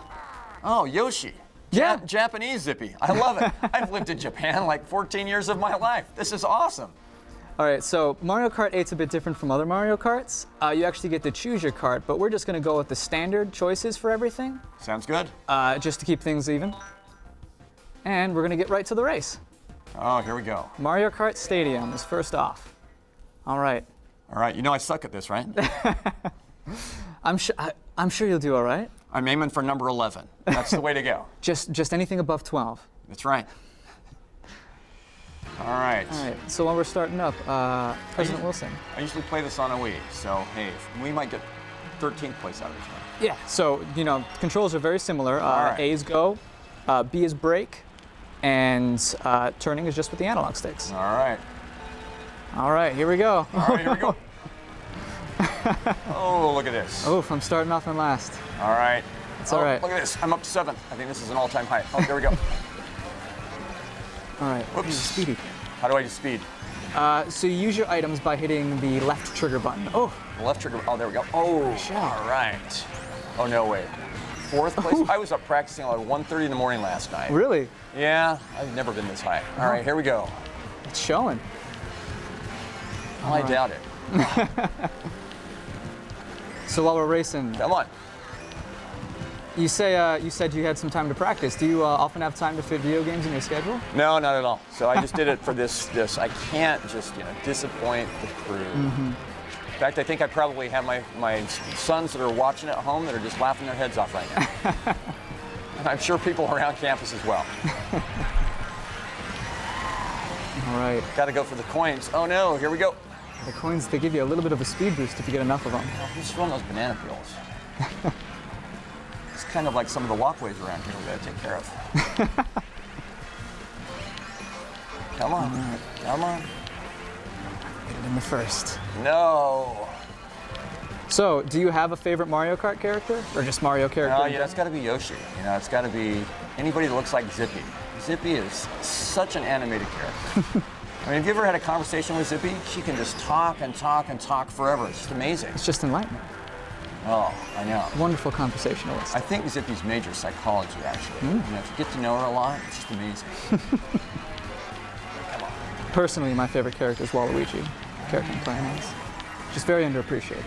Oh, Yoshi. Yeah. Japanese Zippy. I love it. I've lived in Japan like 14 years of my life. This is awesome. All right, so Mario Kart 8's a bit different from other Mario Karts. You actually get to choose your kart, but we're just going to go with the standard choices for everything. Sounds good. Just to keep things even. And we're going to get right to the race. Oh, here we go. Mario Kart Stadium is first off. All right. All right, you know I suck at this, right? I'm sure you'll do all right. I'm aiming for number 11. That's the way to go. Just anything above 12. That's right. All right. All right, so while we're starting up, President Wilson. I usually play this on a Wii, so hey, we might get 13th place out of this one. Yeah, so, you know, controls are very similar. right. A is go, B is brake, and turning is just with the analog sticks. All right. All right, here we go. All right, here we go. Oh, look at this. Oof, I'm starting off in last. All right. It's all right. Look at this. I'm up to 7th. I think this is an all-time high. Oh, there we go. All right. Whoops. Speedy. How do I do speed? So you use your items by hitting the left trigger button. Oh. The left trigger. Oh, there we go. Oh, all right. Oh, no, wait. 4th place? I was up practicing at 1:30 in the morning last night. Really? Yeah, I've never been this high. All right, here we go. It's showing. Well, I doubt it. So while we're racing, Come on. you said you had some time to practice. Do you often have time to fit video games in your schedule? No, not at all. So I just did it for this. I can't just, disappoint the crew. Mm-hmm. In fact, I think I probably have my sons that are watching at home that are just laughing their heads off right now. And I'm sure people around campus as well. All right. Got to go for the coins. Oh no, here we go. The coins, they give you a little bit of a speed boost if you get enough of them. Oh, who's throwing those banana peels? It's kind of like some of the walkways around here we got to take care of. Come on. All right. Come on. Get it in the first. No. So, do you have a favorite Mario Kart character? Or just Mario character? Oh, yeah, that's got to be Yoshi. It's got to be anybody that looks like Zippy. Zippy is such an animated character. I mean, have you ever had a conversation with Zippy? She can just talk and talk and talk forever. It's just amazing. It's just enlightening. Oh, I know. Wonderful conversationalist. I think Zippy's major psychology, actually. If you get to know her a lot, it's just amazing. Come on. Personally, my favorite character is Waluigi, character I'm playing as. Just very underappreciated.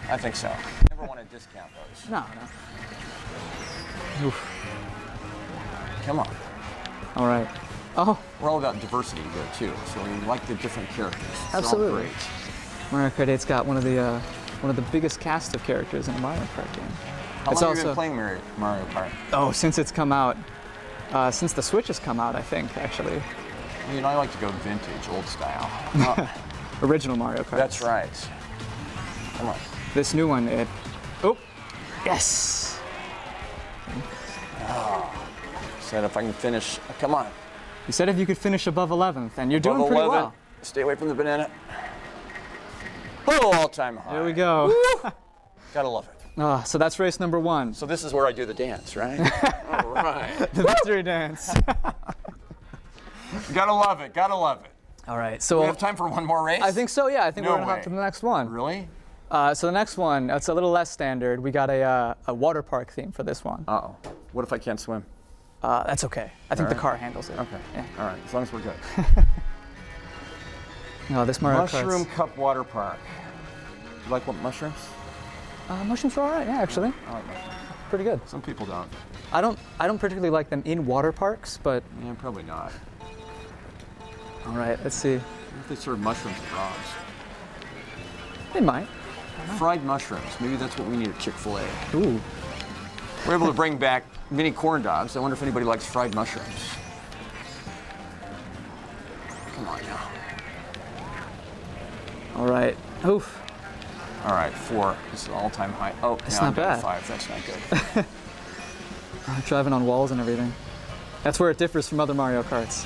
I think so. Never want to discount those. No. Oof. Come on. All right. Oh. We're all about diversity here, too. So we like the different characters. It's Absolutely. all great. Mario Kart 8's got one of the biggest cast of characters in a Mario Kart game. How long have you been playing Mario Kart? Oh, since it's come out. Since the Switch has come out, I think, actually. I like to go vintage, old style. Original Mario Kart. That's right. Come on. This new one, oh, yes! Oh. Said if I can finish, come on. You said if you could finish above 11th, and you're doing Above pretty 11. well. Stay away from the banana. Oh, all-time high. There we go. Gotta love it. So that's race number 1. So this is where I do the dance, right? All right. The victory dance. Gotta love it. Gotta love it. All right. Do So we have time for one more race? I think so. Yeah. I think No we're gonna way. hop to the next one. Really? So the next one, it's a little less standard. We got a water park theme for this one. Uh-oh. What if I can't swim? That's okay. I think the right. car handles it. Okay. Yeah. All right. As long as we're good. No, this Mario Mushroom Kart's- Cup Water Park. You like what mushrooms? Mushrooms are all right. Yeah, actually, I like mushrooms. pretty good. Some people don't. I don't particularly like them in water parks, but Yeah, probably not. all right. Let's see. What if they serve mushrooms and frogs? They might. Fried mushrooms. Maybe that's what we need at Chick-fil-A. Ooh. We're able to bring back mini corn dogs. I wonder if anybody likes fried mushrooms. Come on now. All right. Oof. All right, 4. This is all-time high. Oh, That's now I'm not down to bad. 5. That's not good. Driving on walls and everything. That's where it differs from other Mario Karts.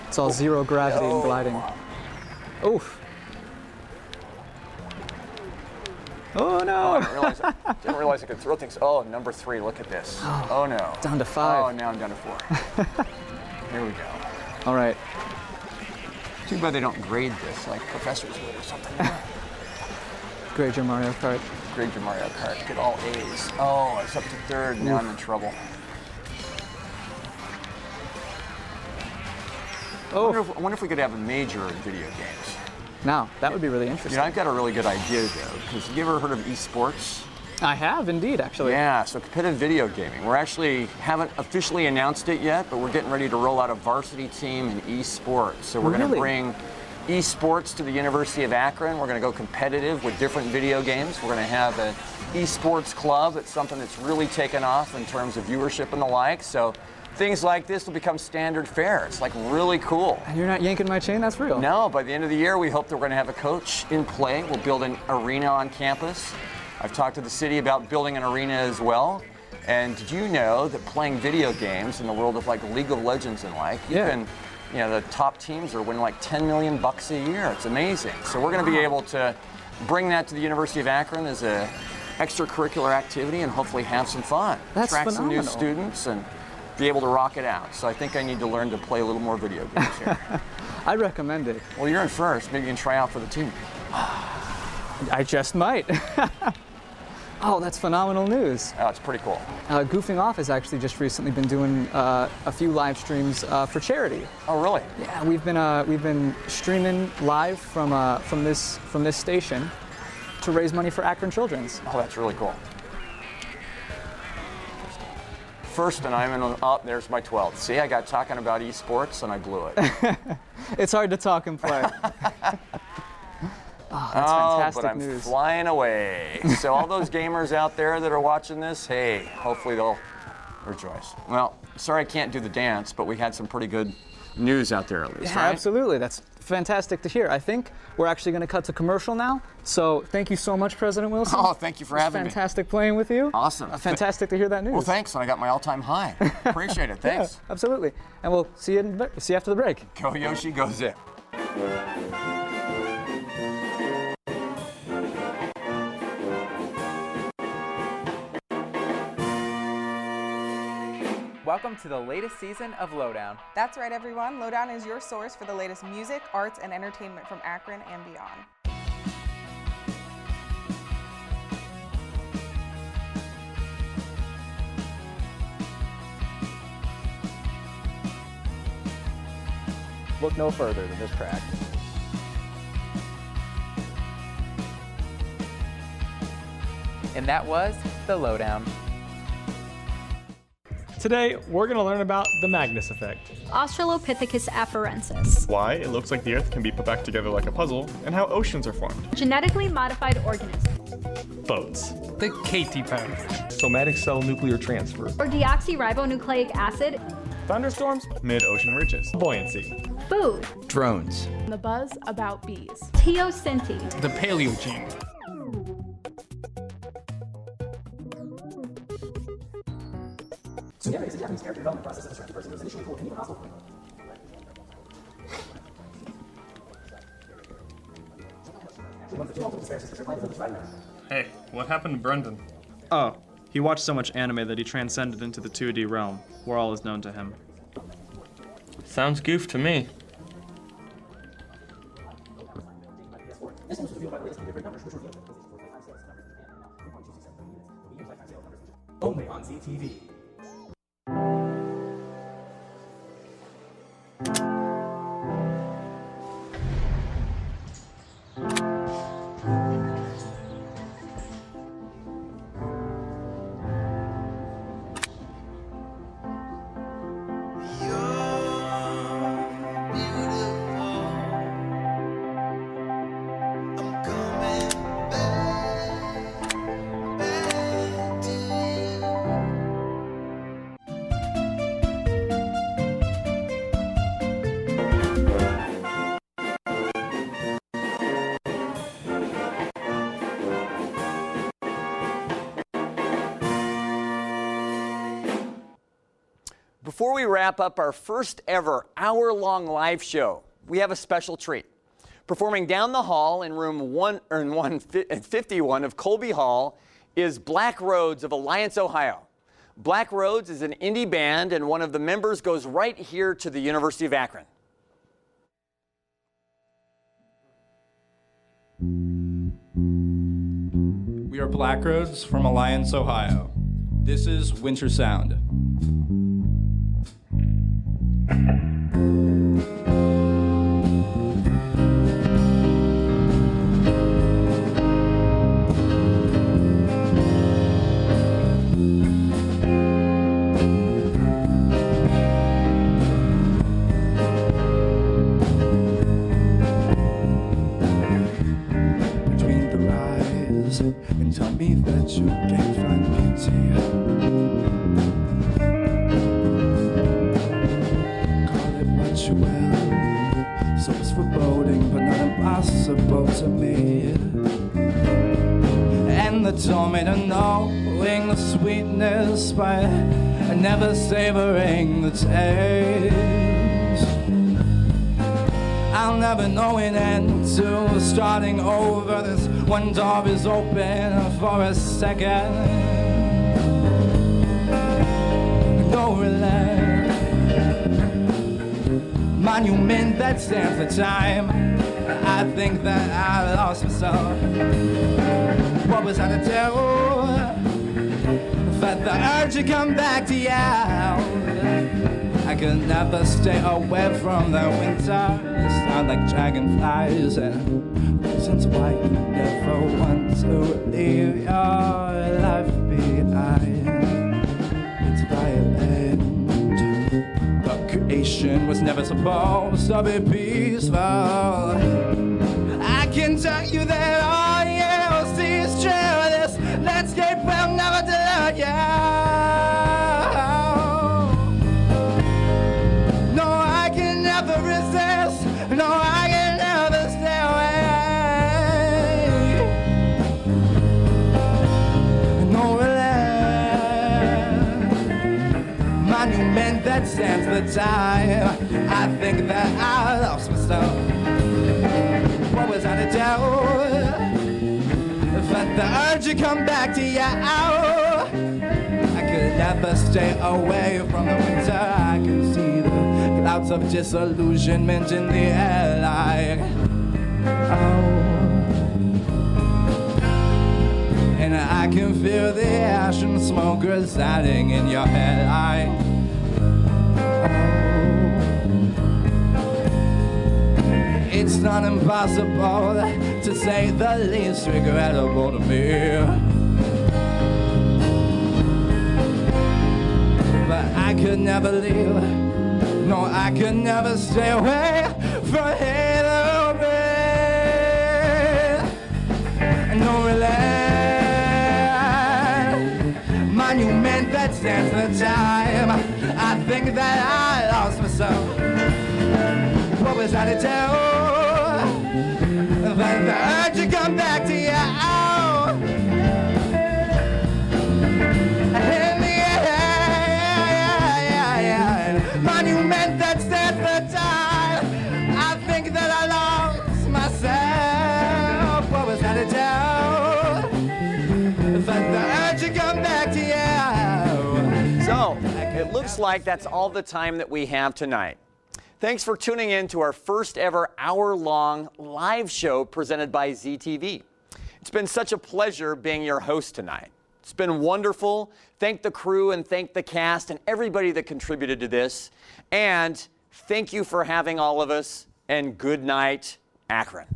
It's all zero gravity and gliding. Oof. Oh no! Oh, I didn't realize I could throw things. Oh, number 3, look at this. Oh no. Down to 5. Oh, now I'm down to 4. Here we go. All right. Too bad they don't grade this like professors would or something. Grade your Mario Kart. Grade your Mario Kart. Get all A's. Oh, I was up to 3rd. Now I'm in trouble. Oh. I wonder if we could have a major in video games. Now, that would be really interesting. You know, I've got a really good idea, though, because have you ever heard of esports? I have indeed, actually. Yeah, so competitive video gaming. We're actually haven't officially announced it yet, but we're getting ready to roll out a varsity team in esports. So we're going to bring esports to the University of Akron. We're going to go competitive with different video games. We're going to have an esports club. It's something that's really taken off in terms of viewership and the like. So things like this will become standard fare. It's like really cool. And you're not yanking my chain? That's real. No, by the end of the year, we hope that we're going to have a coach in play. We'll build an arena on campus. I've talked to the city about building an arena as well. And did you know that playing video games in the world of like League of Legends and like, you can, you know, the top teams are winning like $10 million a year. It's amazing. So we're going to be able to bring that to the University of Akron as a extracurricular activity and hopefully have some fun. That's attract phenomenal. some new students and be able to rock it out. So I think I need to learn to play a little more video games here. I recommend it. Well, you're in first. Maybe you can try out for the team. I just might. Oh, that's phenomenal news. Oh, it's pretty cool. Goofing Off has actually just recently been doing a few live streams for charity. Oh, really? Yeah, we've been streaming live from this station to raise money for Akron Children's. Oh, that's really cool. First, and I'm in. Oh, there's my 12th. See, I got talking about esports and I blew it. It's hard to talk and play. Oh, that's fantastic but I'm news. flying away. So all those gamers out there that are watching this, hey, hopefully they'll rejoice. Well, sorry I can't do the dance, but we had some pretty good news out there at least, Yeah, right? absolutely. That's fantastic to hear. I think we're actually going to cut to commercial now. So thank you so much, President Wilson. Oh, thank you for having me. Fantastic playing with you. Awesome. Fantastic to hear that news. Well, thanks. I got my all-time high. Appreciate it. Thanks. Yeah, absolutely. And we'll see you after the break. Go Yoshi, go Zip. Welcome to the latest season of Lowdown. That's right, everyone. Lowdown is your source for the latest music, arts, and entertainment from Akron and beyond. Look no further than this track. And that was the Lowdown. Today, we're going to learn about the Magnus effect. Australopithecus afarensis. Why it looks like the Earth can be put back together like a puzzle, and how oceans are formed. Genetically modified organism. Boats. The KT pattern. Somatic cell nuclear transfer. Or deoxyribonucleic acid. Thunderstorms. Mid-ocean ridges. Buoyancy. Food. Drones. The buzz about bees. Teosinte. The Paleogene. Tsunami is a Japanese character development process that was directed versus initially full of Canadian hospital. Hey, what happened to Brendan? Oh, he watched so much anime that he transcended into the 2D realm, where all is known to him. Sounds goof to me. Only on ZTV. Before we wrap up our first ever hour-long live show, we have a special treat. Performing down the hall in room 151 of Colby Hall is Black Roads of Alliance, Ohio. Black Roads is an indie band, and one of the members goes right here to the University of Akron. We are Black Roads from Alliance, Ohio. This is Winter Sound. And tell me that you can't find beauty. Call it what you will. So it's foreboding, but not impossible to me. And they told me to knowing the sweetness by never savoring the taste. I'll never know an end to starting over. This one door is open for a second. No relay. Monument that stands the time. I think that I lost myself. What was I to do? Felt the urge to come back to you. I could never stay away from the winter. Sound like dragonflies and reasons why you never want to leave your life behind. It's violent, but creation was never supposed to be peaceful. I can tell you that all you see is true. This landscape will never deliver you. No, I can never stay away. No relay. Monument that stands the time. I think that I lost myself. What was I to do? Felt the urge to come back to you. I could never stay away from the winter. I can see the clouds of disillusionment in the air like, oh. And I can feel the ash and smoke residing in your head like, oh. It's not impossible, to say the least, regrettable to me. But I could never leave. No, I could never stay away from Halo Bay. No relay. Monument that stands the time. I think that I lost myself. What was I to do? That the urge to come back to you. Monument that stands the time. I think that I lost myself. What was I to do? But the urge to come back to you. So, it looks like that's all the time that we have tonight. Thanks for tuning in to our first ever hour-long live show presented by ZTV. It's been such a pleasure being your host tonight. It's been wonderful. Thank the crew and thank the cast and everybody that contributed to this. And thank you for having all of us, and good night, Akron.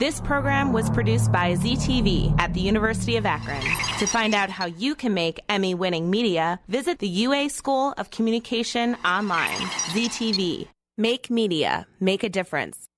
This program was produced by ZTV at the University of Akron. To find out how you can make Emmy-winning media, visit the UA School of Communication online. ZTV. Make media. Make a difference.